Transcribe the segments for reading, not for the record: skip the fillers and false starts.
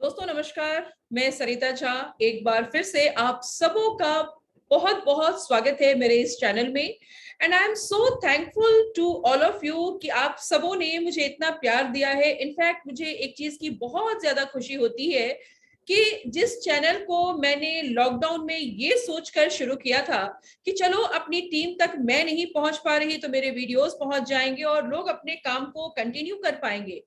दोस्तों नमस्कार, मैं सरिता झा एक बार फिर से आप सबों का बहुत बहुत स्वागत है मेरे इस चैनल में। And I am so thankful to all of you कि आप सबों ने मुझे इतना प्यार दिया है। इनफैक्ट मुझे एक चीज की बहुत ज्यादा खुशी होती है कि जिस चैनल को मैंने लॉकडाउन में ये सोचकर शुरू किया था कि चलो अपनी टीम तक मैं नहीं पहुंच पा रही तो मेरे वीडियोस पहुंच जाएंगे और लोग अपने काम को कंटिन्यू कर पाएंगे।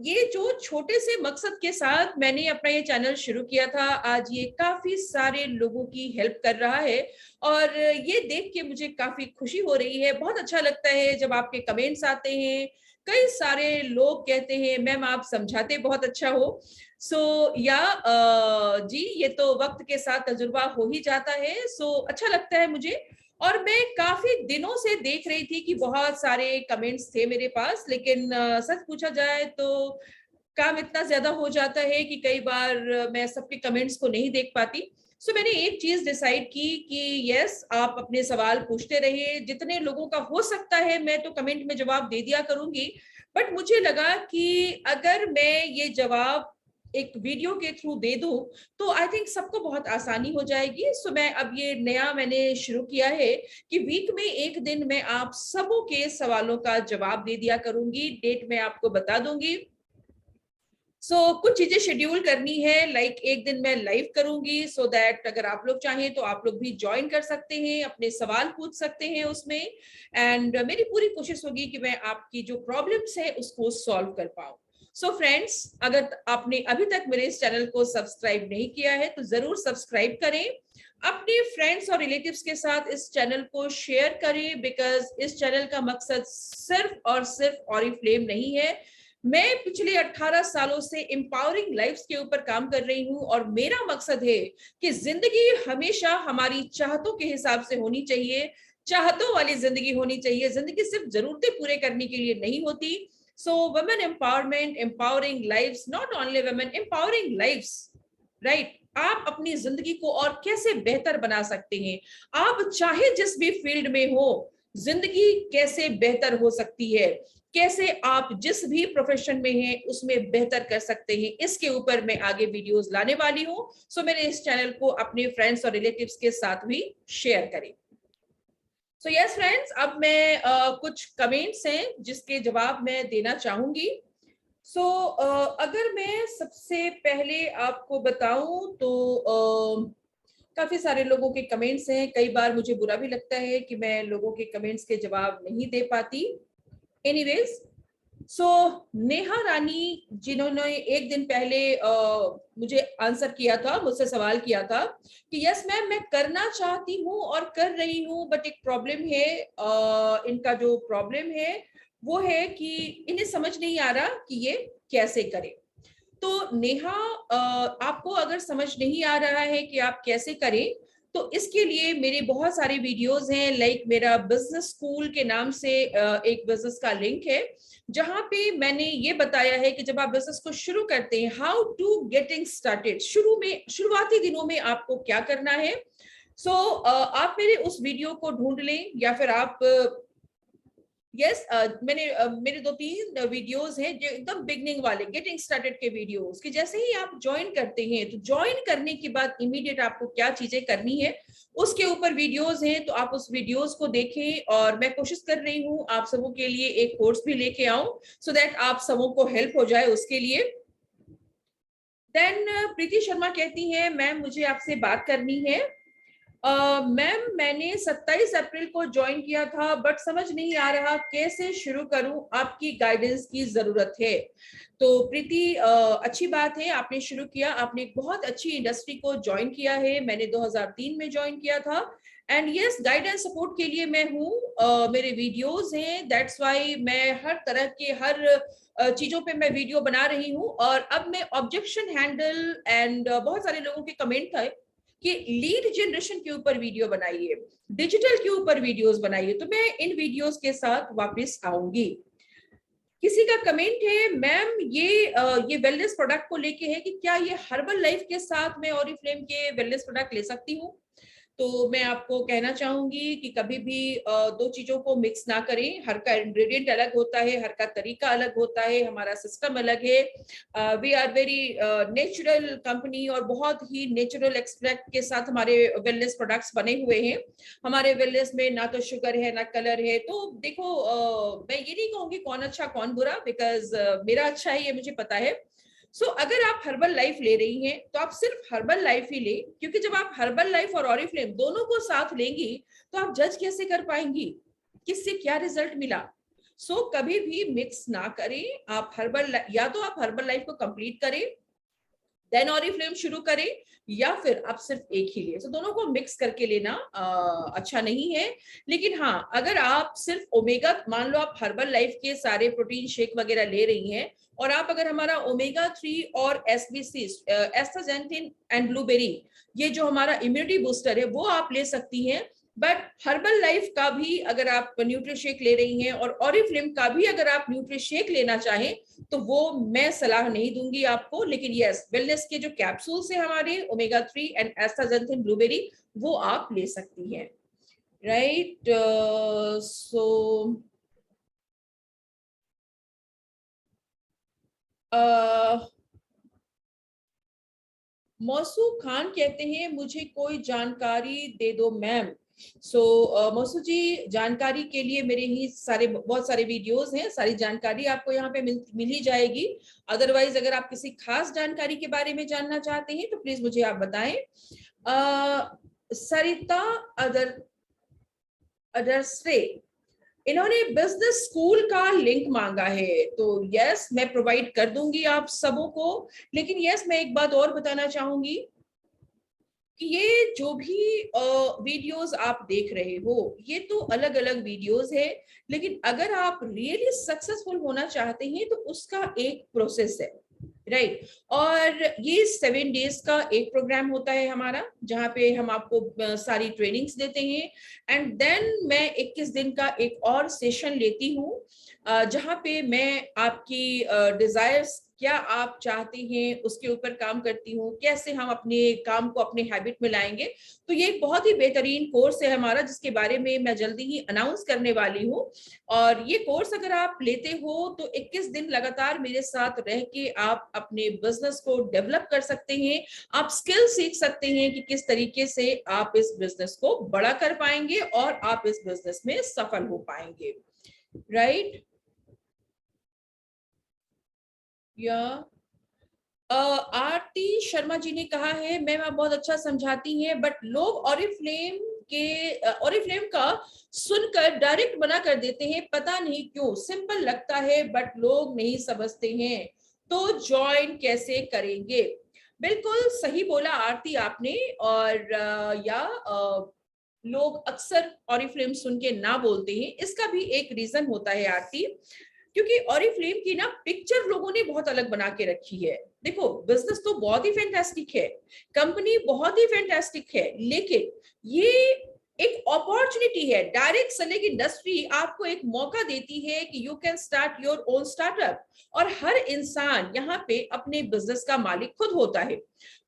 ये जो छोटे से मकसद के साथ मैंने अपना ये चैनल शुरू किया था, आज ये काफी सारे लोगों की हेल्प कर रहा है और ये देख के मुझे काफी खुशी हो रही है। बहुत अच्छा लगता है जब आपके कमेंट्स आते हैं। कई सारे लोग कहते हैं मैम आप समझाते बहुत अच्छा हो। जी ये तो वक्त के साथ तजुर्बा हो ही जाता है। अच्छा लगता है मुझे। और मैं काफी दिनों से देख रही थी कि बहुत सारे कमेंट्स थे मेरे पास, लेकिन सच पूछा जाए तो काम इतना ज्यादा हो जाता है कि कई बार मैं सबके कमेंट्स को नहीं देख पाती। मैंने एक चीज डिसाइड की कि यस आप अपने सवाल पूछते रहिए, जितने लोगों का हो सकता है मैं तो कमेंट में जवाब दे दिया करूंगी। बट मुझे लगा कि अगर मैं ये जवाब एक वीडियो के थ्रू दे दूं तो आई थिंक सबको बहुत आसानी हो जाएगी। मैं अब ये नया मैंने शुरू किया है कि वीक में एक दिन मैं आप सबों के सवालों का जवाब दे दिया करूंगी। डेट मैं आपको बता दूंगी। कुछ चीजें शेड्यूल करनी है, लाइक एक दिन मैं लाइव करूंगी सो दैट अगर आप लोग चाहें तो आप लोग भी ज्वाइन कर सकते हैं, अपने सवाल पूछ सकते हैं उसमें। एंड मेरी पूरी कोशिश होगी कि मैं आपकी जो प्रॉब्लम्स है उसको सॉल्व कर पाऊं। फ्रेंड्स, अगर आपने अभी तक मेरे इस चैनल को सब्सक्राइब नहीं किया है तो जरूर सब्सक्राइब करें। अपने फ्रेंड्स और रिलेटिव्स के साथ इस चैनल को शेयर करें, बिकॉज इस चैनल का मकसद सिर्फ और सिर्फ ऑरिफ्लेम नहीं है। मैं पिछले 18 सालों से एम्पावरिंग लाइफ्स के ऊपर काम कर रही हूं और मेरा मकसद है कि जिंदगी हमेशा हमारी चाहतों के हिसाब से होनी चाहिए, चाहतों वाली जिंदगी होनी चाहिए। जिंदगी सिर्फ जरूरतें पूरे करने के लिए नहीं होती। Women empowerment, empowering lives, not only women, empowering lives, right. आप अपनी जिंदगी को और कैसे बेहतर बना सकते हैं, आप चाहे जिस भी फील्ड में हो, जिंदगी कैसे बेहतर हो सकती है, कैसे आप जिस भी प्रोफेशन में हैं उसमें बेहतर कर सकते हैं, इसके ऊपर मैं आगे वीडियोस लाने वाली हूं। मेरे इस चैनल को अपने फ्रेंड्स और रिलेटिव्स के साथ भी शेयर करें। यस फ्रेंड्स, अब मैं कुछ कमेंट्स हैं जिसके जवाब मैं देना चाहूंगी। अगर मैं सबसे पहले आपको बताऊं तो काफी सारे लोगों के कमेंट्स हैं। कई बार मुझे बुरा भी लगता है कि मैं लोगों के कमेंट्स के जवाब नहीं दे पाती। एनीवेज, नेहा रानी जिन्होंने एक दिन पहले मुझे आंसर किया था, मुझसे सवाल किया था कि यस मैम मैं करना चाहती हूँ और कर रही हूँ, बट एक प्रॉब्लम है। इनका जो प्रॉब्लम है वो है कि इन्हें समझ नहीं आ रहा कि ये कैसे करें। तो नेहा, आपको अगर समझ नहीं आ रहा है कि आप कैसे करें तो इसके लिए मेरे बहुत सारे वीडियोस हैं। लाइक मेरा बिजनेस स्कूल के नाम से एक बिजनेस का लिंक है जहां पे मैंने ये बताया है कि जब आप बिजनेस को शुरू करते हैं, हाउ टू गेटिंग स्टार्टेड, शुरुआती दिनों में आपको क्या करना है। आप मेरे उस वीडियो को ढूंढ लें या फिर आप मेरे 2-3 वीडियोस हैं जो एकदम बिगनिंग वाले, गेटिंग स्टार्टेड के वीडियोस कि जैसे ही आप ज्वाइन करते हैं तो ज्वाइन करने के बाद इमीडिएट आपको क्या चीजें करनी है उसके ऊपर वीडियोस हैं। तो आप उस वीडियोस को देखें और मैं कोशिश कर रही हूँ आप सबों के लिए एक कोर्स भी लेके आऊं सो दैट आप सबों को हेल्प हो जाए उसके लिए। देन प्रीति शर्मा कहती है मैम मुझे आपसे बात करनी है। मैम मैंने 27 अप्रैल को ज्वाइन किया था बट समझ नहीं आ रहा कैसे शुरू करूं, आपकी गाइडेंस की जरूरत है। तो प्रीति, अच्छी बात है आपने शुरू किया, आपने एक बहुत अच्छी इंडस्ट्री को ज्वाइन किया है। मैंने 2003 में ज्वाइन किया था एंड यस गाइडेंस सपोर्ट के लिए मैं हूँ। मेरे वीडियोस हैं, दैट्स वाई मैं हर तरह के हर चीजों पे मैं वीडियो बना रही हूँ। और अब मैं ऑब्जेक्शन हैंडल एंड बहुत सारे लोगों के कमेंट था कि लीड जनरेशन के ऊपर वीडियो बनाइए, डिजिटल के ऊपर वीडियोस बनाइए, तो मैं इन वीडियोस के साथ वापस आऊंगी। किसी का कमेंट है मैम ये वेलनेस प्रोडक्ट को लेके है कि क्या ये हर्बल लाइफ के साथ मैं ऑरिफ्लेम के वेलनेस प्रोडक्ट ले सकती हूँ। तो मैं आपको कहना चाहूंगी कि कभी भी दो चीजों को मिक्स ना करें। हर का इंग्रेडिएंट अलग होता है, हर का तरीका अलग होता है, हमारा सिस्टम अलग है। We are very natural company और बहुत ही नेचुरल एक्सट्रैक्ट के साथ हमारे वेलनेस प्रोडक्ट्स बने हुए हैं। हमारे वेलनेस में ना तो शुगर है ना कलर है। तो देखो, मैं ये नहीं कहूंगी कौन अच्छा कौन बुरा, बिकॉज मेरा अच्छा है ये मुझे पता है। अगर आप हर्बल लाइफ ले रही हैं तो आप सिर्फ हर्बल लाइफ ही ले, क्योंकि जब आप हर्बल लाइफ और ऑरिफ्लेम दोनों को साथ लेंगी तो आप जज कैसे कर पाएंगी किससे क्या रिजल्ट मिला। कभी भी मिक्स ना करें। आप हर्बल, या तो आप हर्बल लाइफ को कंप्लीट करें देन ऑरिफ्लेम शुरू करें, या फिर आप सिर्फ एक ही लिए। दोनों को मिक्स करके लेना अच्छा नहीं है। लेकिन हाँ, अगर आप सिर्फ ओमेगा, मान लो आप हर्बल लाइफ के सारे प्रोटीन शेक वगैरह ले रही हैं और आप अगर हमारा ओमेगा 3 और एसबीसी, एस्टाजेंथिन एंड ब्लूबेरी, ये जो हमारा इम्यूनिटी बूस्टर है, वो आप ले सकती हैं। बट हर्बल लाइफ का भी अगर आप न्यूट्रीशेक ले रही हैं और ऑरिफ्लेम का भी अगर आप न्यूट्रीशेक लेना चाहें तो वो मैं सलाह नहीं दूंगी आपको। लेकिन यस, वेलनेस के जो कैप्सूल्स है हमारे ओमेगा 3 एंड एस्टाजेंथिन ब्लूबेरी, वो आप ले सकती हैं। राइट। मौसू खान कहते हैं मुझे कोई जानकारी दे दो मैम। मौसू जी, जानकारी के लिए मेरे ही सारे बहुत सारे वीडियोस हैं, सारी जानकारी आपको यहाँ पे मिल ही जाएगी। अदरवाइज अगर आप किसी खास जानकारी के बारे में जानना चाहते हैं तो प्लीज मुझे आप बताएं। सरिता अदर अदरश्रे, इन्होंने बिजनेस स्कूल का लिंक मांगा है, तो यस मैं प्रोवाइड कर दूंगी आप सबों को। लेकिन यस, मैं एक बात और बताना चाहूंगी कि ये जो भी वीडियोस आप देख रहे हो, ये तो अलग अलग वीडियोस है। लेकिन अगर आप रियली सक्सेसफुल होना चाहते हैं तो उसका एक प्रोसेस है, राइट। और ये 7 डेज का एक प्रोग्राम होता है हमारा, जहाँ पे हम आपको सारी ट्रेनिंग्स देते हैं। एंड देन मैं 21 दिन का एक और सेशन लेती हूँ, जहाँ पे मैं आपकी डिजायर्स, क्या आप चाहते हैं, उसके ऊपर काम करती हूँ, कैसे हम अपने काम को अपने हैबिट में लाएंगे। तो ये एक बहुत ही बेहतरीन कोर्स है हमारा, जिसके बारे में मैं जल्दी ही अनाउंस करने वाली हूँ। और ये कोर्स अगर आप लेते हो तो 21 दिन लगातार मेरे साथ रह के आप अपने बिजनेस को डेवलप कर सकते हैं। आप स्किल सीख सकते हैं कि किस तरीके से आप इस बिजनेस को बड़ा कर पाएंगे और आप इस बिजनेस में सफल हो पाएंगे, राइट। या आरती शर्मा जी ने कहा है मैम आप बहुत अच्छा समझाती हैं, बट लोग ऑरिफ्लेम का सुनकर डायरेक्ट मना कर देते हैं, पता नहीं क्यों। सिंपल लगता है बट लोग नहीं समझते हैं, तो ज्वाइन कैसे करेंगे। बिल्कुल सही बोला आरती आपने। और लोग अक्सर ऑरिफ्लेम सुन के ना बोलते हैं, इसका भी एक रीजन होता है आरती, क्योंकि ऑरिफ्लेम की ना पिक्चर लोगों ने बहुत अलग बना के रखी है। देखो, बिजनेस तो बहुत ही फैंटास्टिक है, कंपनी बहुत ही फैंटास्टिक है, लेकिन ये एक अपॉर्चुनिटी है। डायरेक्ट सेलिंग इंडस्ट्री आपको एक मौका देती है कि you can start your own startup, और हर इंसान यहाँ पे अपने बिजनेस का मालिक खुद होता है।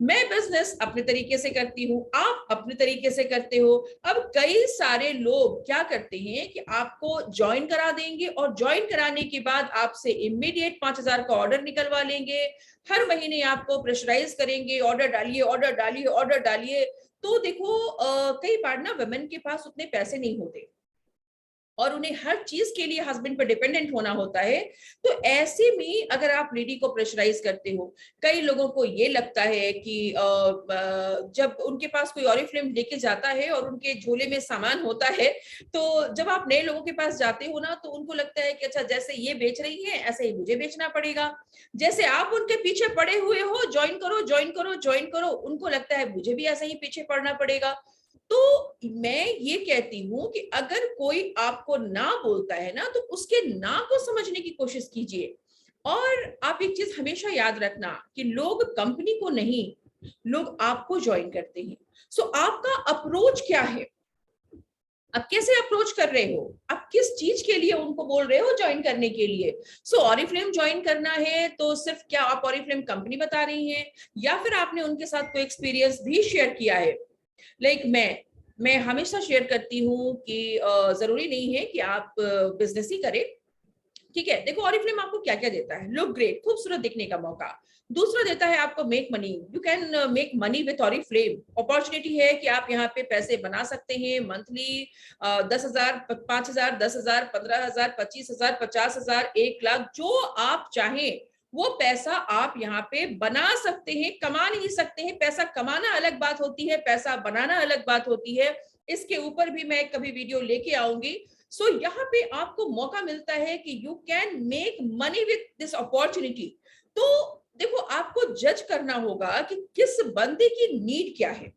मैं बिजनेस अपने तरीके से करती हूँ, आप अपने तरीके से करते हो। अब कई सारे लोग क्या करते हैं कि आपको ज्वाइन करा देंगे और ज्वाइन कराने के बाद आपसे इमीडिएट 5,000 का ऑर्डर निकलवा लेंगे। हर महीने आपको प्रेशराइज करेंगे, ऑर्डर डालिए, ऑर्डर डालिए, ऑर्डर डालिए। तो देखो, कई बार ना वुमेन के पास उतने पैसे नहीं होते और उन्हें हर चीज के लिए हस्बैंड पर डिपेंडेंट होना होता है। तो ऐसे में अगर आप लेडी को प्रेशराइज करते हो, कई लोगों को ये लगता है कि जब उनके पास कोई ऑरिफ्लेम लेके जाता है और उनके झोले में सामान होता है, तो जब आप नए लोगों के पास जाते हो ना, तो उनको लगता है कि अच्छा, जैसे ये बेच रही है ऐसे ही मुझे बेचना पड़ेगा। जैसे आप उनके पीछे पड़े हुए हो, ज्वाइन करो ज्वाइन करो ज्वाइन करो, उनको लगता है मुझे भी ऐसे ही पीछे पड़ना पड़ेगा। तो मैं ये कहती हूं कि अगर कोई आपको ना बोलता है ना, तो उसके ना को समझने की कोशिश कीजिए। और आप एक चीज हमेशा याद रखना कि लोग कंपनी को नहीं, लोग आपको ज्वाइन करते हैं। आपका अप्रोच क्या है, आप कैसे अप्रोच कर रहे हो, आप किस चीज के लिए उनको बोल रहे हो ज्वाइन करने के लिए। ऑरिफ्लेम ज्वाइन करना है तो सिर्फ क्या आप ऑरिफ्लेम कंपनी बता रही हैं, या फिर आपने उनके साथ कोई एक्सपीरियंस भी शेयर किया है। लाइक मैं मैं हमेशा शेयर करती हूँ कि जरूरी नहीं है कि आप बिजनेस ही करें, ठीक है। देखो ऑरिफ्लेम आपको क्या क्या देता है, लुक ग्रेट, खूबसूरत दिखने का मौका। दूसरा देता है आपको make money, you can make money with Oriflame. Opportunity है कि आप यहाँ पे पैसे बना सकते हैं मंथली, 10,000, 5,000, 10,000, 15,000, 25,000, 50,000, 1 लाख, जो आप चाहें वो पैसा आप यहाँ पे बना सकते हैं, कमा नहीं सकते हैं। पैसा कमाना अलग बात होती है, पैसा बनाना अलग बात होती है। इसके ऊपर भी मैं कभी वीडियो लेके आऊंगी। सो यहाँ पे आपको मौका मिलता है कि you can make money with this opportunity. तो देखो आपको जज करना होगा कि किस बंदे की नीड क्या है,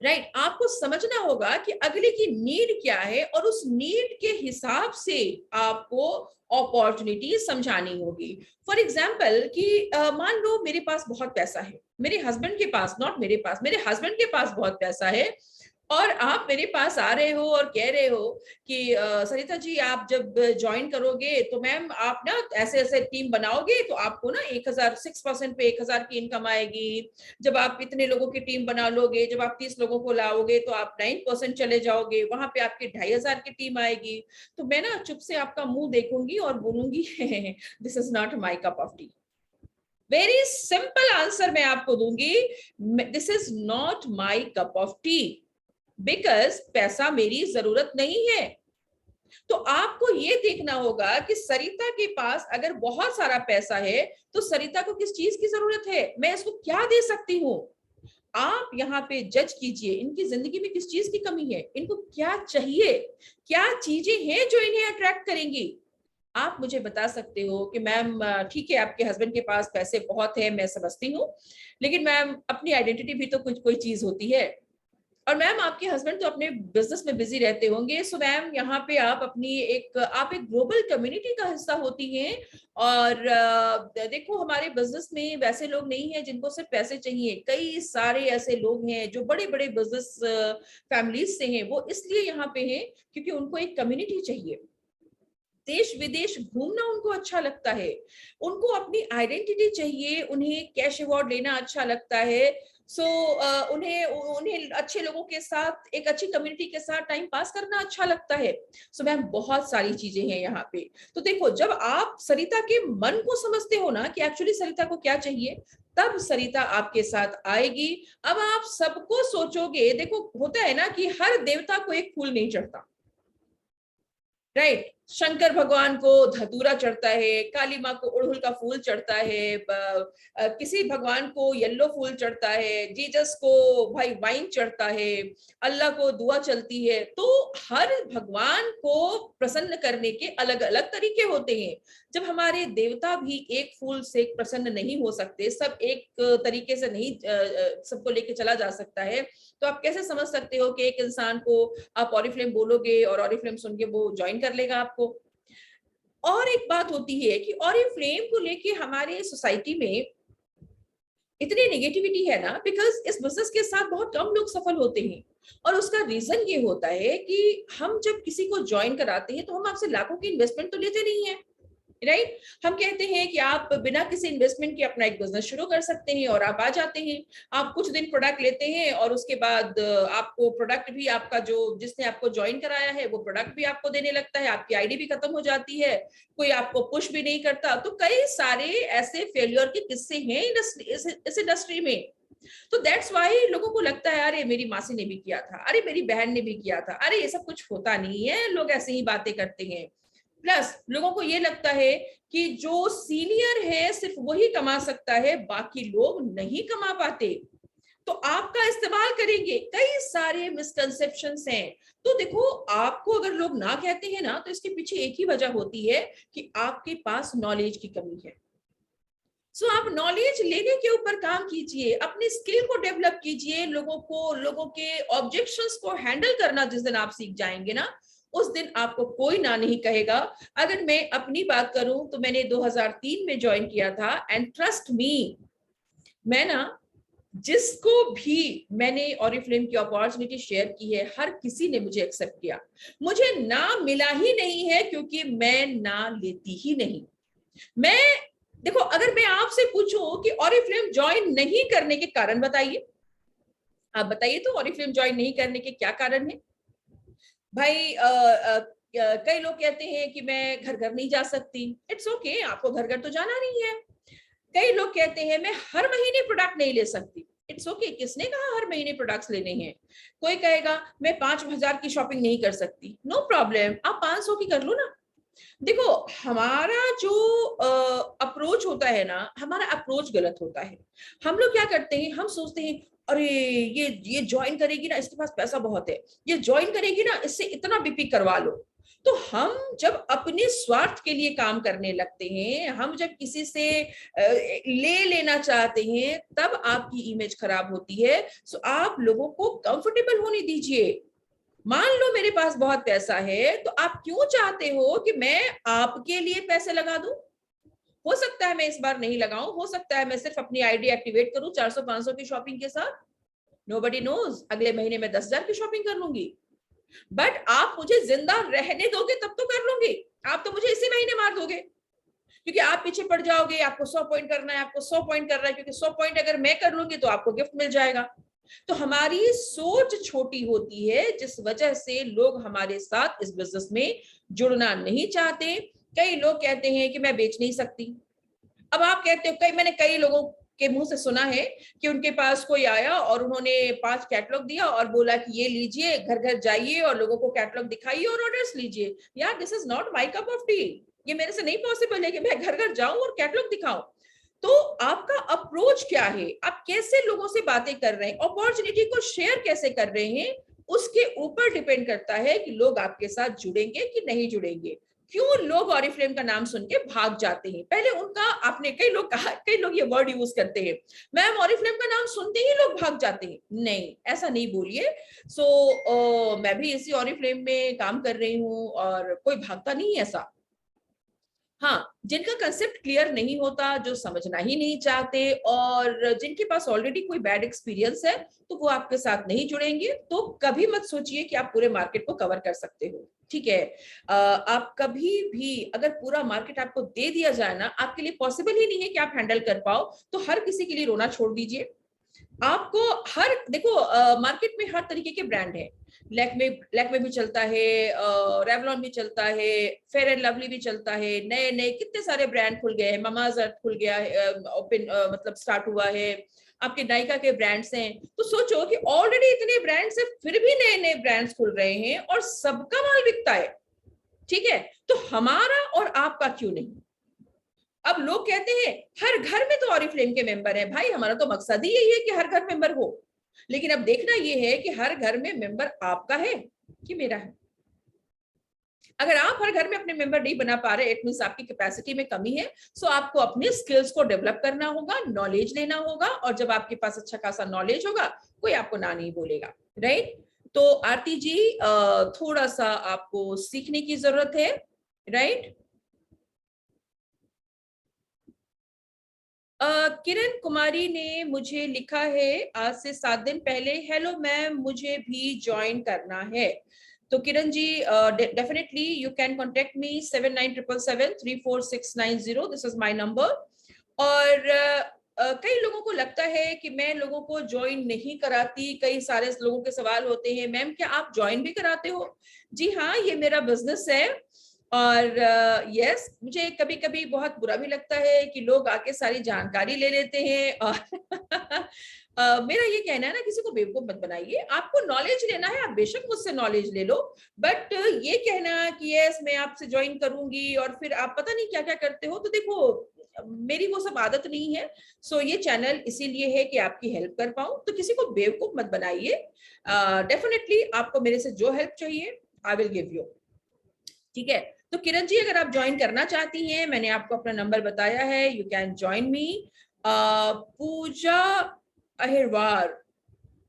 राइट। आपको समझना होगा कि अगले की नीड क्या है और उस नीड के हिसाब से आपको अपॉर्चुनिटी समझानी होगी। फॉर एग्जाम्पल कि मान लो मेरे पास बहुत पैसा है, मेरे हस्बैंड के पास, नॉट मेरे पास, मेरे हस्बैंड के पास बहुत पैसा है, और आप मेरे पास आ रहे हो और कह रहे हो कि सरिता जी आप जब ज्वाइन करोगे तो मैम आप ना ऐसे ऐसे टीम बनाओगे तो आपको ना 1,000, 6% पे 1,000 की इनकम आएगी। जब आप इतने लोगों की टीम बना लोगे, जब आप 30 लोगों को लाओगे तो आप 9% चले जाओगे, वहां पे आपकी 2,500 की टीम आएगी। तो मैं ना चुप से आपका मुंह देखूंगी और बोलूंगी this is not my cup of T. Very simple answer मैं आपको दूंगी, this is not my cup of T, because पैसा मेरी जरूरत नहीं है। तो आपको ये देखना होगा कि सरिता के पास अगर बहुत सारा पैसा है तो सरिता को किस चीज की जरूरत है, मैं इसको क्या दे सकती हूँ। आप यहाँ पे जज कीजिए इनकी जिंदगी में किस चीज की कमी है, इनको क्या चाहिए, क्या चीजें हैं जो इन्हें अट्रैक्ट करेंगी। आप मुझे बता सकते हो कि मैम ठीक है आपके हस्बैंड के पास पैसे बहुत है, मैं समझती हूँ, लेकिन मैम अपनी आइडेंटिटी भी तो कुछ कोई चीज होती है। और मैम आपके हस्बैंड तो अपने बिजनेस में बिजी रहते होंगे, सो मैम यहाँ पे आप अपनी आप एक ग्लोबल कम्युनिटी का हिस्सा होती हैं। और देखो हमारे बिजनेस में वैसे लोग नहीं हैं जिनको सिर्फ पैसे चाहिए, कई सारे ऐसे लोग हैं जो बड़े बड़े बिजनेस फैमिलीज से हैं, वो इसलिए यहाँ पे हैं क्योंकि उनको एक कम्युनिटी चाहिए। देश विदेश घूमना उनको अच्छा लगता है, उनको अपनी आइडेंटिटी चाहिए, उन्हें कैश अवार्ड लेना अच्छा लगता है। सो उन्हें उन्हें अच्छे लोगों के साथ, एक अच्छी कम्युनिटी के साथ टाइम पास करना अच्छा लगता है। सो मैम बहुत सारी चीजें हैं यहाँ पे। तो देखो जब आप सरिता के मन को समझते हो ना कि एक्चुअली सरिता को क्या चाहिए, तब सरिता आपके साथ आएगी। अब आप सबको सोचोगे, देखो होता है ना कि हर देवता को एक फूल नहीं चढ़ता, राइट। शंकर भगवान को धतूरा चढ़ता है, काली माँ को अड़हुल का फूल चढ़ता है, किसी भगवान को येलो फूल चढ़ता है, जीसस को भाई वाइन चढ़ता है, अल्लाह को दुआ चलती है। तो हर भगवान को प्रसन्न करने के अलग अलग तरीके होते हैं। जब हमारे देवता भी एक फूल से प्रसन्न नहीं हो सकते, सब एक तरीके से नहीं सबको लेके चला जा सकता है, तो आप कैसे समझ सकते हो कि एक इंसान को आप ऑरिफ्लेम बोलोगे और ऑरिफ्लेम सुन के वो ज्वाइन कर लेगा आपको। और एक बात होती है कि ऑरिफ्लेम को लेके हमारे सोसाइटी में इतनी नेगेटिविटी है ना, बिकॉज इस बिजनेस के साथ बहुत कम लोग सफल होते हैं। और उसका रीजन ये होता है कि हम जब किसी को ज्वाइन कराते हैं तो हम आपसे लाखों की इन्वेस्टमेंट तो लेते नहीं है, राइट। हम कहते हैं कि आप बिना किसी इन्वेस्टमेंट के अपना एक बिजनेस शुरू कर सकते हैं और आप आ जाते हैं। आप कुछ दिन प्रोडक्ट लेते हैं और उसके बाद आपको प्रोडक्ट भी आपका जो जिसने आपको ज्वाइन कराया है वो प्रोडक्ट भी आपको देने लगता है, आपकी आईडी भी खत्म हो जाती है, कोई आपको पुश भी नहीं करता। तो कई सारे ऐसे फेलियर के किस्से हैं इस इंडस्ट्री में। तो दैट्स वाई लोगों को लगता है अरे मेरी मासी ने भी किया था, अरे मेरी बहन ने भी किया था, अरे ये सब कुछ होता नहीं है, लोग ऐसे ही बातें करते हैं। प्लस लोगों को ये लगता है कि जो सीनियर है सिर्फ वही कमा सकता है, बाकी लोग नहीं कमा पाते, तो आपका इस्तेमाल करेंगे। कई सारे मिसकंसेप्शंस हैं। तो देखो आपको अगर लोग ना कहते हैं ना तो इसके पीछे एक ही वजह होती है कि आपके पास नॉलेज की कमी है। सो आप नॉलेज लेने के ऊपर काम कीजिए, अपनी स्किल को डेवलप कीजिए, लोगों के ऑब्जेक्शंस को हैंडल करना जिस दिन आप सीख जाएंगे ना, उस दिन आपको कोई ना नहीं कहेगा। अगर मैं अपनी बात करूं तो मैंने 2003 में ज्वाइन किया था, एंड ट्रस्ट मी, मैं ना जिसको भी मैंने ऑरिफ्लेम की अपॉर्चुनिटी शेयर की है, हर किसी ने मुझे एक्सेप्ट किया। मुझे ना मिला ही नहीं है क्योंकि मैं ना लेती ही नहीं। मैं देखो अगर मैं आपसे पूछूं कि ऑरिफ्लेम ज्वाइन नहीं करने के कारण बताइए, आप बताइए तो ऑरिफ्लेम ज्वाइन नहीं करने के क्या कारण है? भाई कई लोग कहते हैं कि मैं घर घर नहीं जा सकती। इट्स ओके, आपको घर घर तो जाना नहीं है। कई लोग कहते हैं मैं हर महीने प्रोडक्ट नहीं ले सकती। इट्स ओके, किसने कहा हर महीने प्रोडक्ट्स लेने हैं? कोई कहेगा मैं 5,000 की शॉपिंग नहीं कर सकती। नो प्रॉब्लम, आप 500 की कर लो ना। देखो, हमारा जो अप्रोच होता है ना, हमारा अप्रोच गलत होता है। हम लोग क्या करते हैं, हम सोचते हैं अरे ये ज्वाइन करेगी ना, इसके पास पैसा बहुत है, ये ज्वाइन करेगी ना, इससे इतना बीपी करवा लो। तो हम जब अपने स्वार्थ के लिए काम करने लगते हैं, हम जब किसी से ले लेना चाहते हैं, तब आपकी इमेज खराब होती है। सो आप लोगों को कंफर्टेबल होने दीजिए। मान लो मेरे पास बहुत पैसा है, तो आप क्यों चाहते हो कि मैं आपके लिए पैसे लगा दूं? हो सकता है मैं इस बार नहीं लगाऊं, हो सकता है मैं सिर्फ अपनी आईडी एक्टिवेट करूं 400-500 की शॉपिंग के साथ। नोबडी नोज, अगले महीने में 10,000 की शॉपिंग कर लूंगी। बट आप मुझे जिंदा रहने दोगे तब तो कर लूंगी। आप तो मुझे इसी महीने मार दोगे, क्योंकि आप पीछे पड़ जाओगे। आपको 100 पॉइंट करना है, आपको 100 पॉइंट करना है, क्योंकि 100 पॉइंट अगर मैं कर लूंगी तो आपको गिफ्ट मिल जाएगा। तो हमारी सोच छोटी होती है, जिस वजह से लोग हमारे साथ इस बिजनेस में जुड़ना नहीं चाहते। कई लोग कहते हैं कि मैं बेच नहीं सकती। अब आप कहते हो, मैंने कई लोगों के मुंह से सुना है कि उनके पास कोई आया और उन्होंने 5 कैटलॉग दिया और बोला कि ये लीजिए, घर घर जाइए और लोगों को कैटलॉग दिखाइए और ऑर्डर्स लीजिए। यार, this is not my cup of T. ये मेरे से नहीं पॉसिबल है कि मैं घर घर जाऊं और कैटलॉग दिखाऊं। तो आपका अप्रोच क्या है, आप कैसे लोगों से बातें कर रहे हैं, अपॉर्चुनिटी को शेयर कैसे कर रहे हैं, उसके ऊपर डिपेंड करता है कि लोग आपके साथ जुड़ेंगे कि नहीं जुड़ेंगे। क्यों लोग ऑरिफ्लेम का नाम सुन के भाग जाते हैं? पहले उनका, आपने कई लोग कहा, कई लोग ये वर्ड यूज करते हैं, मैम ऑरिफ्लेम का नाम सुनते ही लोग भाग जाते हैं। नहीं, ऐसा नहीं बोलिए। मैं भी इसी ऑरिफ्लेम में काम कर रही हूँ और कोई भागता नहीं है ऐसा। हाँ, जिनका कंसेप्ट क्लियर नहीं होता, जो समझना ही नहीं चाहते और जिनके पास ऑलरेडी कोई बैड एक्सपीरियंस है, तो वो आपके साथ नहीं जुड़ेंगे। तो कभी मत सोचिए कि आप पूरे मार्केट को कवर कर सकते हो। ठीक है, आप कभी भी, अगर पूरा मार्केट आपको दे दिया जाए ना, आपके लिए पॉसिबल ही नहीं है कि आप हैंडल कर पाओ। तो हर किसी के लिए रोना छोड़ दीजिए। आपको हर, देखो, मार्केट में हर तरीके के ब्रांड है। लैक्मे लैक्मे भी चलता है, रेवलॉन भी चलता है, फेयर एंड लवली भी चलता है। नए नए कितने सारे ब्रांड खुल गए हैं, ममाअर्थ खुल गया है, ओपन मतलब स्टार्ट हुआ है। आपके नायका के ब्रांड्स हैं। तो सोचो कि ऑलरेडी इतने ब्रांड्स है, फिर भी नए नए ब्रांड्स खुल रहे हैं और सबका माल बिकता है। ठीक है, तो हमारा और आपका क्यों नहीं? अब लोग कहते हैं हर घर में तो ऑरिफ्लेम के मेंबर है। भाई, हमारा तो मकसद ही यही है कि हर घर मेंबर हो। लेकिन अब देखना यह है कि हर घर में मेंबर आपका है कि मेरा है। अगर आप हर घर में अपने मेंबर नहीं बना पा रहे, इट मींस आपकी कैपेसिटी में कमी है। सो आपको अपने स्किल्स को डेवलप करना होगा, नॉलेज लेना होगा, और जब आपके पास अच्छा खासा नॉलेज होगा, कोई आपको ना नहीं बोलेगा। राइट? तो आरती जी, थोड़ा सा आपको सीखने की जरूरत है। राइट? किरण कुमारी ने मुझे लिखा है आज से 7 दिन पहले, हेलो मैम, मुझे भी ज्वाइन करना है। तो Kiran ji, definitely you can contact me 7977734690। This is my number. और कई लोगों को लगता है कि मैं लोगों को ज्वाइन नहीं कराती। कई सारे लोगों के सवाल होते हैं, मैम क्या आप ज्वाइन भी कराते हो? जी हाँ, ये मेरा बिजनेस है। और यस, मुझे कभी कभी बहुत बुरा भी लगता है कि लोग आके सारी जानकारी ले लेते हैं। और मेरा ये कहना है ना, किसी को बेवकूफ मत बनाइए। आपको नॉलेज लेना है, आप बेशक मुझसे नॉलेज ले लो। बट ये कहना कि यस मैं आपसे ज्वाइन करूंगी और फिर आप पता नहीं क्या क्या करते हो, तो देखो, मेरी वो सब आदत नहीं है। सो ये चैनल इसीलिए है कि आपकी हेल्प कर पाऊं। तो किसी को बेवकूफ मत बनाइए। डेफिनेटली आपको मेरे से जो हेल्प चाहिए, आई विल गिव यू। ठीक है, तो किरण जी, अगर आप ज्वाइन करना चाहती हैं, मैंने आपको अपना नंबर बताया है, you can join me. Pooja Ahirwar,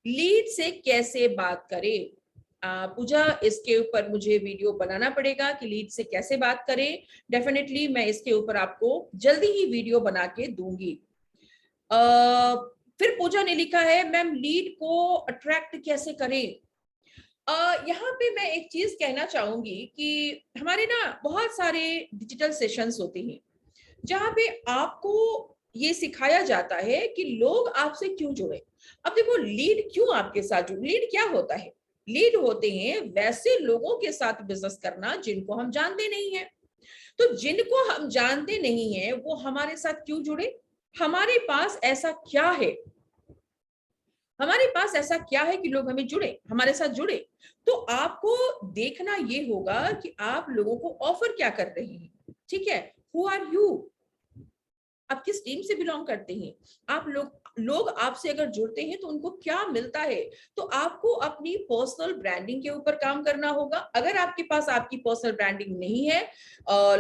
lead से कैसे बात करें? पूजा, इसके ऊपर मुझे वीडियो बनाना पड़ेगा कि लीड से कैसे बात करें। डेफिनेटली मैं इसके ऊपर आपको जल्दी ही वीडियो बना के दूंगी। फिर पूजा ने लिखा है, मैम लीड को अट्रैक्ट कैसे करें? यहाँ पे मैं एक चीज कहना चाहूंगी कि हमारे ना बहुत सारे डिजिटल सेशंस होते हैं, जहाँ पे आपको ये सिखाया जाता है कि लोग आपसे क्यों जुड़े। अब देखो लीड क्यों आपके साथ जुड़े, लीड क्या होता है? लीड होते हैं वैसे लोगों के साथ बिजनेस करना जिनको हम जानते नहीं है। तो जिनको हम जानते नहीं है वो हमारे साथ क्यों जुड़े? हमारे पास ऐसा क्या है, हमारे पास ऐसा क्या है कि लोग हमें जुड़े, हमारे साथ जुड़े? तो आपको देखना ये होगा कि आप लोगों को ऑफर क्या कर रहे हैं। ठीक है, हु आर यू, आप किस टीम से बिलोंग करते हैं, आप लोग आपसे अगर जुड़ते हैं तो उनको क्या मिलता है। तो आपको अपनी पर्सनल ब्रांडिंग के ऊपर काम करना होगा। अगर आपके पास आपकी पर्सनल ब्रांडिंग नहीं है,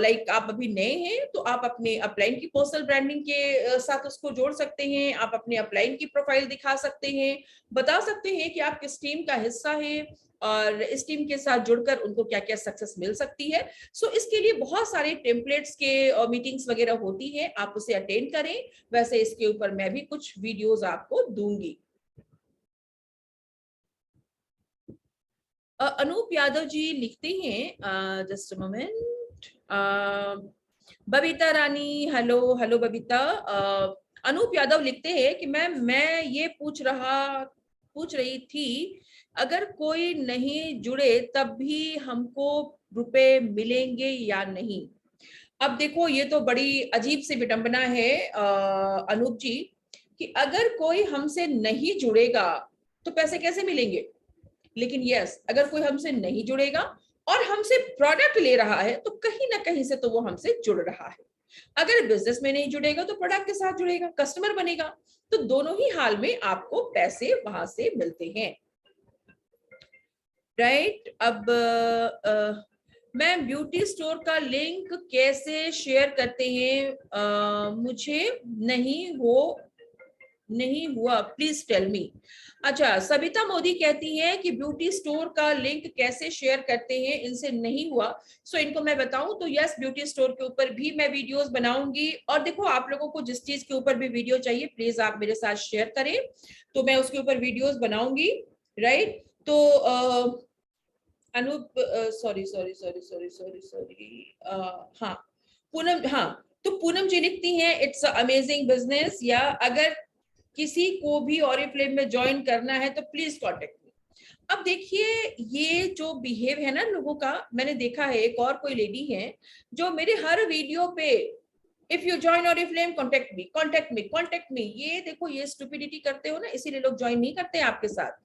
लाइक आप अभी नए हैं, तो आप अपने अपलाइन की पर्सनल ब्रांडिंग के साथ उसको जोड़ सकते हैं। आप अपने अपलाइन की प्रोफाइल दिखा सकते हैं, बता सकते हैं कि आप किस टीम का हिस्सा है और इस टीम के साथ जुड़कर उनको क्या क्या सक्सेस मिल सकती है। सो इसके लिए बहुत सारे टेम्पलेट्स के मीटिंग्स वगैरह होती है, आप उसे अटेंड करें। वैसे इसके ऊपर मैं भी कुछ वीडियोस आपको दूंगी। अनूप यादव जी लिखते हैं, just a moment, Babita Rani, hello hello Babita. Anoop Yadav लिखते हैं कि मैं ये पूछ रही थी, अगर कोई नहीं जुड़े तब भी हमको रुपए मिलेंगे या नहीं? अब देखो ये तो बड़ी अजीब सी विडंबना है अनूप जी, कि अगर कोई हमसे नहीं जुड़ेगा तो पैसे कैसे मिलेंगे। लेकिन यस, अगर कोई हमसे नहीं जुड़ेगा और हमसे प्रोडक्ट ले रहा है तो कहीं ना कहीं से तो वो हमसे जुड़ रहा है। अगर बिजनेस में नहीं जुड़ेगा तो प्रोडक्ट के साथ जुड़ेगा, कस्टमर बनेगा। तो दोनों ही हाल में आपको पैसे वहां से मिलते हैं। राइट। अब मैम ब्यूटी स्टोर का लिंक कैसे शेयर करते हैं? मुझे नहीं हुआ, प्लीज टेल मी। अच्छा, सविता मोदी कहती हैं कि ब्यूटी स्टोर का लिंक कैसे शेयर करते हैं, इनसे नहीं हुआ। सो इनको मैं बताऊं तो यस, ब्यूटी स्टोर के ऊपर भी मैं वीडियोस बनाऊंगी। और देखो आप लोगों को जिस चीज के ऊपर भी वीडियो चाहिए प्लीज आप मेरे साथ शेयर करें, तो मैं उसके ऊपर वीडियोस बनाऊंगी। राइट। तो Anoop, sorry sorry sorry sorry sorry sorry, हाँ पूनम, हाँ तो पूनम जी लिखती हैं इट्स अमेजिंग बिजनेस, या अगर किसी को भी ऑरिफ्लेम में ज्वाइन करना है तो प्लीज कॉन्टेक्ट मी। अब देखिए ये जो बिहेव है ना लोगों का, मैंने देखा है एक और कोई लेडी है जो मेरे हर वीडियो पे if you join Oriflame contact me contact me contact me, ये देखो ये स्टुपिडिटी करते हो ना, इसीलिए लोग ज्वाइन नहीं करते आपके साथ।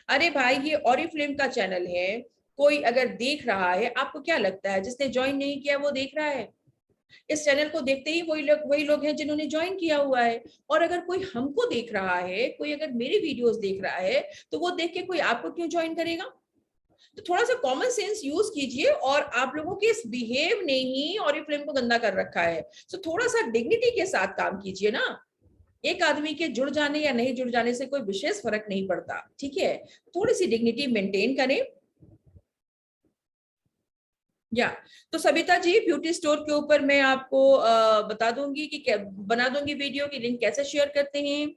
अरे भाई ये ऑरिफ्लेम का चैनल है, कोई अगर देख रहा है, आपको क्या लगता है जिसने ज्वाइन नहीं किया वो देख रहा है? इस चैनल को देखते ही वही लोग हैं जिन्होंने ज्वाइन किया हुआ है। और अगर कोई हमको देख रहा है, कोई अगर मेरे वीडियोस देख रहा है, तो वो देख के कोई आपको क्यों ज्वाइन करेगा? तो थोड़ा सा कॉमन सेंस यूज कीजिए। और आप लोगों के इस बिहेव ने ही ऑरिफ्लेम को गंदा कर रखा है। तो थोड़ा सा डिग्निटी के साथ काम कीजिए ना। एक आदमी के जुड़ जाने या नहीं जुड़ जाने से कोई विशेष फर्क नहीं पड़ता, ठीक है? थोड़ी सी डिग्निटी मेंटेन करें। या तो सबिता जी, ब्यूटी स्टोर के ऊपर मैं आपको बता दूंगी कि बना दूंगी वीडियो की लिंक कैसे शेयर करते हैं।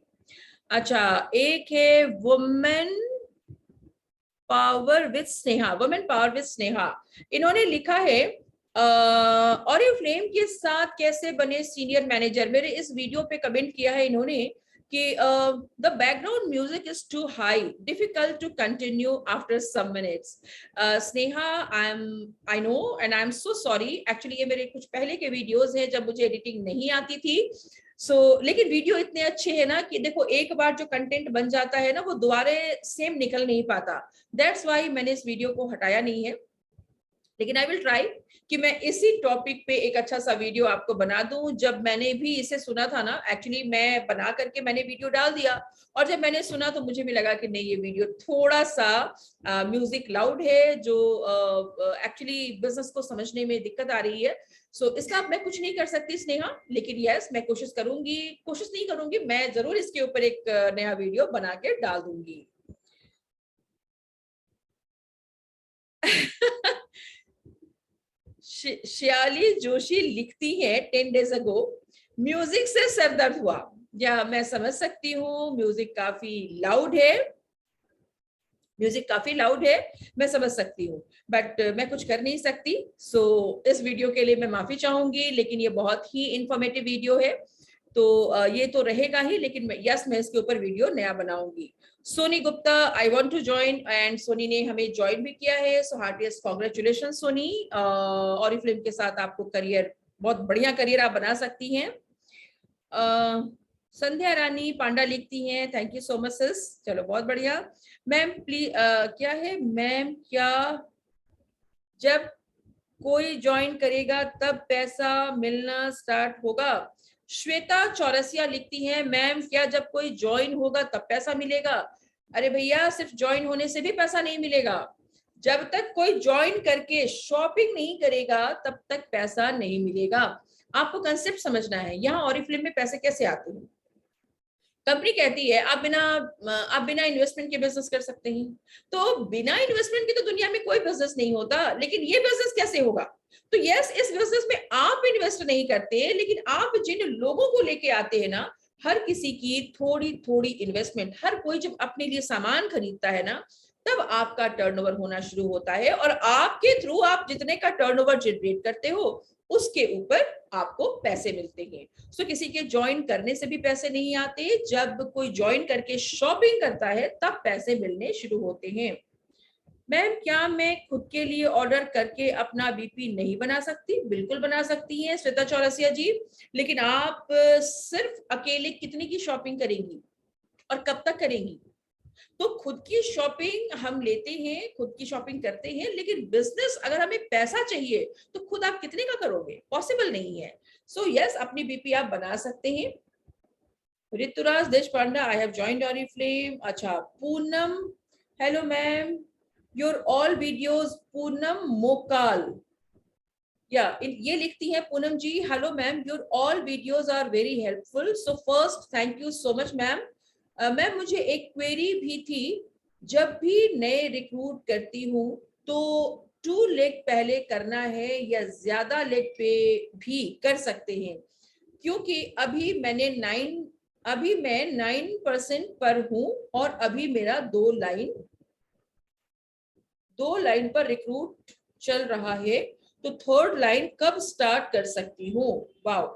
अच्छा, एक है women power with Sneha, women power with Sneha. इन्होंने लिखा है ऑरिफ्लेम के साथ कैसे बने सीनियर मैनेजर। मेरे इस वीडियो पे कमेंट किया है इन्होंने कि the background music is too high, difficult to continue after some minutes. Sneha, I know and I am so sorry. Actually ये मेरे कुछ पहले के वीडियोस हैं जब मुझे एडिटिंग नहीं आती थी। लेकिन वीडियो इतने अच्छे हैं ना कि देखो एक बार जो कंटेंट बन जाता है ना वो दोबारा सेम निकल नहीं पाता। दैट्स वाई मैंने इस वीडियो को हटाया नहीं है। लेकिन आई विल ट्राई कि मैं इसी टॉपिक पे एक अच्छा सा वीडियो आपको बना दूं। जब मैंने भी इसे सुना था ना, एक्चुअली मैं बना करके मैंने वीडियो डाल दिया, और जब मैंने सुना तो मुझे भी लगा कि नहीं ये वीडियो थोड़ा सा म्यूजिक लाउड है, जो एक्चुअली बिजनेस को समझने में दिक्कत आ रही है। इसका मैं कुछ नहीं कर सकती स्नेहा, लेकिन यस मैं कोशिश करूंगी, कोशिश नहीं करूंगी, मैं जरूर इसके ऊपर एक नया वीडियो बना के डाल दूंगी। श्याली जोशी लिखती है 10 days ago म्यूजिक से सर दर्द हुआ। या मैं समझ सकती हूँ, म्यूजिक काफी लाउड है, म्यूजिक काफी लाउड है, मैं समझ सकती हूँ, बट मैं कुछ कर नहीं सकती। इस वीडियो के लिए मैं माफी चाहूंगी, लेकिन ये बहुत ही इंफॉर्मेटिव वीडियो है। तो ये तो रहेगा ही, लेकिन मैं इसके ऊपर वीडियो नया बनाऊंगी। Soni Gupta, I want to join, and Soni ने हमें ज्वाइन भी किया है, so heartiest congratulation Soni. Oriflame के साथ आपको करियर, बहुत बढ़िया करियर आप बना सकती हैं। संध्या रानी पांडा लिखती हैं, थैंक यू सो मच सिस, चलो बहुत बढ़िया। मैम प्लीज क्या है मैम, क्या जब कोई ज्वाइन करेगा तब पैसा मिलना स्टार्ट होगा? श्वेता चौरसिया लिखती है, मैम क्या जब कोई ज्वाइन होगा तब पैसा मिलेगा? अरे भैया, सिर्फ ज्वाइन होने से भी पैसा नहीं मिलेगा। जब तक कोई ज्वाइन करके शॉपिंग नहीं करेगा तब तक पैसा नहीं मिलेगा। आपको कंसेप्ट समझना है, यहाँ ऑरिफ्लेम में पैसे कैसे आते हैं। कंपनी कहती है आप बिना इन्वेस्टमेंट के बिजनेस कर सकते हैं, तो बिना इन्वेस्टमेंट के तो दुनिया में कोई बिजनेस नहीं होता, लेकिन ये बिजनेस कैसे होगा? तो यस, इस बिजनेस में आप इन्वेस्ट नहीं करते, लेकिन आप जिन लोगों को लेके आते हैं ना, हर किसी की थोड़ी थोड़ी इन्वेस्टमेंट, हर कोई जब अपने लिए सामान खरीदता है ना, तब आपका टर्नओवर होना शुरू होता है, और आपके थ्रू आप जितने का टर्नओवर जनरेट करते हो उसके ऊपर आपको पैसे मिलते हैं। सो किसी के ज्वाइन करने से भी पैसे नहीं आते, जब कोई ज्वाइन करके शॉपिंग करता है तब पैसे मिलने शुरू होते हैं। मैम क्या मैं खुद के लिए ऑर्डर करके अपना बीपी नहीं बना सकती? बिल्कुल बना सकती हैं श्वेता चौरसिया जी, लेकिन आप सिर्फ अकेले कितनी की शॉपिंग करेंगी और कब तक करेंगी? तो खुद की शॉपिंग हम लेते हैं, खुद की शॉपिंग करते हैं, लेकिन बिजनेस अगर हमें पैसा चाहिए तो खुद आप कितने का करोगे? पॉसिबल नहीं है। सो यस, अपनी बीपी आप बना सकते हैं। Rituraj Desh Panda, I have joined Oriflame. अच्छा, Poonam, hello ma'am, your all videos, Poonam Mokal, या ये लिखती है Poonam ji, hello ma'am, your all videos are very helpful, so first thank you so much ma'am. Ma'am मुझे एक क्वेरी भी थी, जब भी नए रिक्रूट करती हूँ तो 2 लेग पहले करना है या ज्यादा लेग पे भी कर सकते हैं? क्योंकि अभी मैं 9% पर हूँ और अभी मेरा 2 लाइन पर रिक्रूट चल रहा है, तो 3rd लाइन कब स्टार्ट कर सकती हूँ? Wow,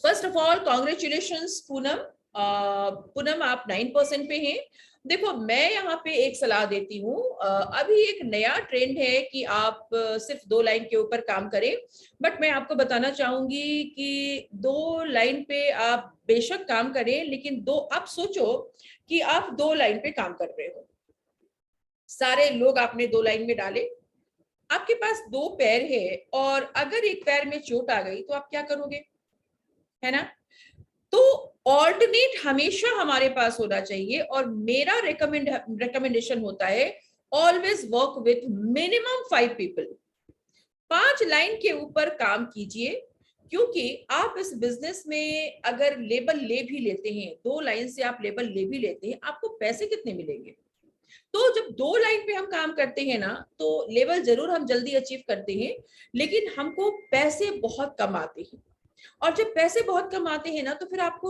first of all congratulations Poonam. Poonam आप 9% पे हैं। देखो, मैं यहाँ पे एक सलाह देती हूँ, अभी एक नया ट्रेंड है कि आप सिर्फ 2 लाइन के ऊपर काम करें, बट मैं आपको बताना चाहूंगी कि 2 लाइन पे आप बेशक काम करें, लेकिन आप सोचो कि आप 2 लाइन पे काम कर रहे हो, सारे लोग आपने 2 लाइन में डाले, आपके पास 2 पैर है, और अगर एक पैर में चोट आ गई तो आप क्या करोगे, है ना? तो ऑल्टरनेट हमेशा हमारे पास होना चाहिए, और मेरा रिकमेंडेशन होता है always work with minimum 5 people. 5 line के ऊपर काम कीजिए, क्योंकि आप इस बिजनेस में अगर लेबल ले भी लेते हैं, 2 लाइन से आप लेबल ले भी लेते हैं, आपको पैसे कितने मिलेंगे? तो जब 2 लाइन पे हम काम करते हैं ना, तो लेवल जरूर हम जल्दी अचीव करते हैं, लेकिन हमको पैसे बहुत कम आते हैं, और जब पैसे बहुत कम आते हैं ना, तो फिर आपको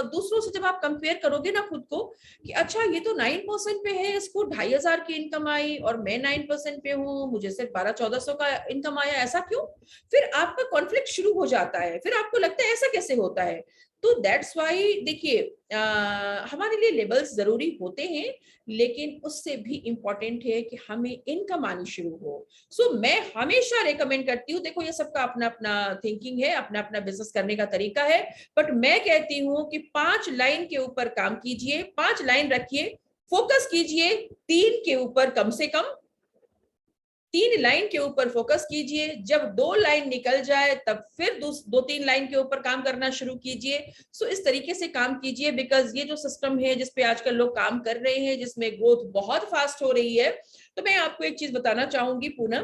दूसरों से जब आप कंपेयर करोगे ना खुद को, कि अच्छा ये तो 9% पे है, इसको 2500 की इनकम आई और मैं 9% पे हूँ, मुझे सिर्फ 1200-1400 का इनकम आया, ऐसा क्यों? फिर आपका कॉन्फ्लिक्ट शुरू हो जाता है, फिर आपको लगता है ऐसा कैसे होता है। तो दैट्स वाई देखिए, हमारे लिए लेबल्स जरूरी होते हैं, लेकिन उससे भी इंपॉर्टेंट है कि हमें इनकम आनी शुरू हो। सो मैं हमेशा रेकमेंड करती हूँ, देखो ये सबका अपना अपना थिंकिंग है, अपना अपना बिजनेस करने का तरीका है, बट मैं कहती हूँ कि 5 लाइन के ऊपर काम कीजिए, 5 लाइन रखिए, फोकस कीजिए 3 के ऊपर, कम से कम 3 लाइन के ऊपर फोकस कीजिए, जब 2 लाइन निकल जाए तब फिर 2-3 लाइन के ऊपर काम करना शुरू कीजिए। सो इस तरीके से काम कीजिए, बिकॉज ये जो सिस्टम है जिसपे आजकल लोग काम कर रहे हैं, जिसमें ग्रोथ बहुत फास्ट हो रही है, तो मैं आपको एक चीज बताना चाहूंगी पूनम,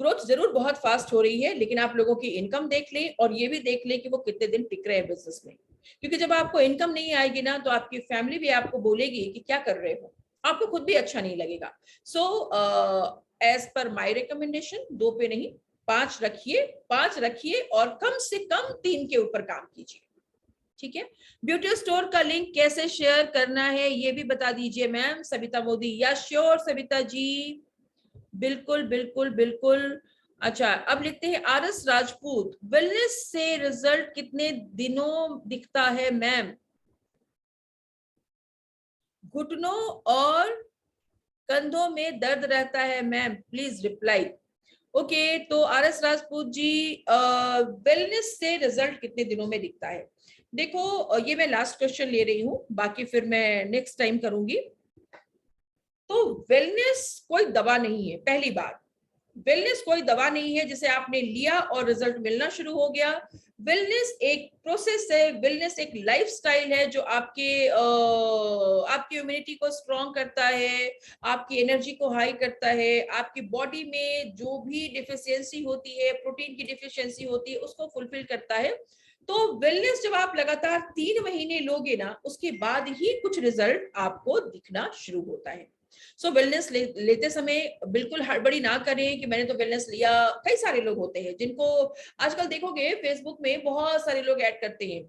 ग्रोथ जरूर बहुत फास्ट हो रही है, लेकिन आप लोगों की इनकम देख लें, और ये भी देख लें कि वो कितने दिन टिक रहे हैं बिजनेस में, क्योंकि जब आपको इनकम नहीं आएगी ना, तो आपकी फैमिली भी आपको बोलेगी कि क्या कर रहे हो, आपको खुद भी अच्छा नहीं लगेगा। So as per my recommendation 2 पे नहीं, 5 रखिए, 5 रखिए, और कम से कम 3 के ऊपर काम कीजिए, ठीक है? ब्यूटी स्टोर का लिंक कैसे शेयर करना है ये भी बता दीजिए मैम, सविता मोदी। या श्योर सविता जी, बिल्कुल बिल्कुल बिल्कुल। अच्छा, अब लिखते हैं आरएस राजपूत, वेलनेस से रिजल्ट कितने दिनों दिखता है मैम? घुटनों और कंधों में दर्द रहता है मैम, प्लीज रिप्लाई। ओके, तो आरएस राजपूत जी, वेलनेस से रिजल्ट कितने दिनों में दिखता है? देखो, ये मैं लास्ट क्वेश्चन ले रही हूँ, बाकी फिर मैं नेक्स्ट टाइम करूंगी। तो वेलनेस कोई दवा नहीं है, पहली बात। वेलनेस कोई दवा नहीं है जिसे आपने लिया और रिजल्ट मिलना शुरू हो गया। वेलनेस एक प्रोसेस है, वेलनेस एक लाइफस्टाइल है जो आपकी इम्यूनिटी को स्ट्रॉन्ग करता है, आपकी एनर्जी को हाई करता है, आपकी बॉडी में जो भी डिफिशियंसी होती है, प्रोटीन की डिफिशियंसी होती है, उसको फुलफिल करता है। तो वेलनेस जब आप लगातार 3 महीने लोगे ना, उसके बाद ही कुछ रिजल्ट आपको दिखना शुरू होता है। सो वेलनेस लेते समय बिल्कुल हड़बड़ी ना करें कि मैंने तो वेलनेस लिया। कई सारे लोग होते हैं जिनको आजकल देखोगे फेसबुक में बहुत सारे लोग ऐड करते हैं,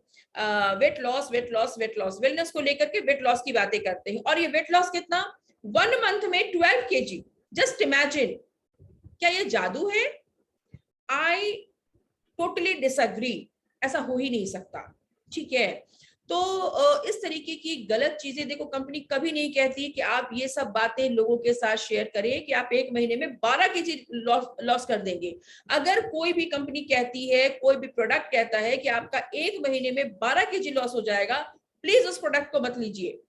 weight loss weight loss weight loss, wellness को लेकर के वेट लॉस की बातें करते हैं। और ये वेट लॉस कितना? 1 मंथ में 12 kg। जस्ट इमेजिन, क्या ये जादू है? I totally disagree. ऐसा हो ही नहीं सकता। ठीक है, तो इस तरीके की गलत चीजें देखो, कंपनी कभी नहीं कहती कि आप ये सब बातें लोगों के साथ शेयर करें कि आप 1 महीने में 12 kg लॉस कर देंगे। अगर कोई भी कंपनी कहती है, कोई भी प्रोडक्ट कहता है कि आपका 1 महीने में 12 kg लॉस हो जाएगा, प्लीज उस प्रोडक्ट को मत लीजिए।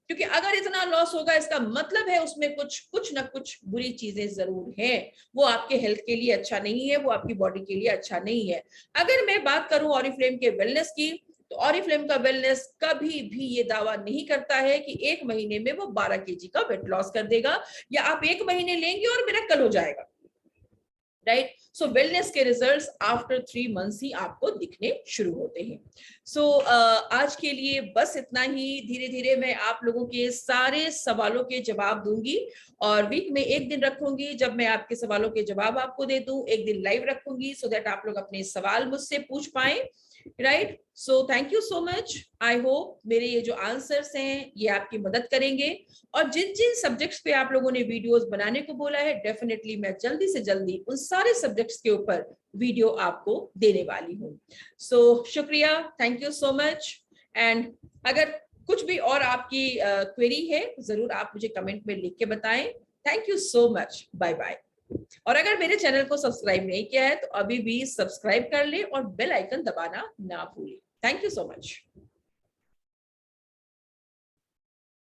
क्योंकि अगर इतना लॉस होगा, इसका मतलब है उसमें कुछ ना कुछ बुरी चीजें जरूर हैं। वो आपके हेल्थ के लिए अच्छा नहीं है, वो आपकी बॉडी के लिए अच्छा नहीं है। अगर मैं बात करूं ऑरिफ्लेम के वेलनेस की, तो ऑरिफ्लेम का वेलनेस कभी भी ये दावा नहीं करता है कि 1 महीने में वो 12 kg का वेट लॉस कर देगा, या आप 1 महीने लेंगे और मिरेकल हो जाएगा। राइट, सो वेलनेस के रिजल्ट्स आफ्टर 3 मंथ्स ही आपको दिखने शुरू होते हैं। सो आज के लिए बस इतना ही। धीरे धीरे मैं आप लोगों के सारे सवालों के जवाब दूंगी, और वीक में एक दिन रखूंगी जब मैं आपके सवालों के जवाब आपको दे दूं। एक दिन लाइव रखूंगी सो दैट आप लोग अपने सवाल मुझसे पूछ पाए। Right, so thank you so much. I hope मेरे ये जो आंसर्स हैं ये आपकी मदद करेंगे। और जिन जिन सब्जेक्ट्स पे आप लोगों ने वीडियोस बनाने को बोला है, डेफिनेटली मैं जल्दी से जल्दी उन सारे सब्जेक्ट्स के ऊपर वीडियो आपको देने वाली हूँ। सो शुक्रिया, thank you so much. And अगर कुछ भी और आपकी क्वेरी है, जरूर आप मुझे कमेंट में लिख के बताएं। Thank you so much, bye bye. और अगर मेरे चैनल को सब्सक्राइब नहीं किया है तो अभी भी सब्सक्राइब कर ले और बेल आइकन दबाना ना भूलें। Thank you so much.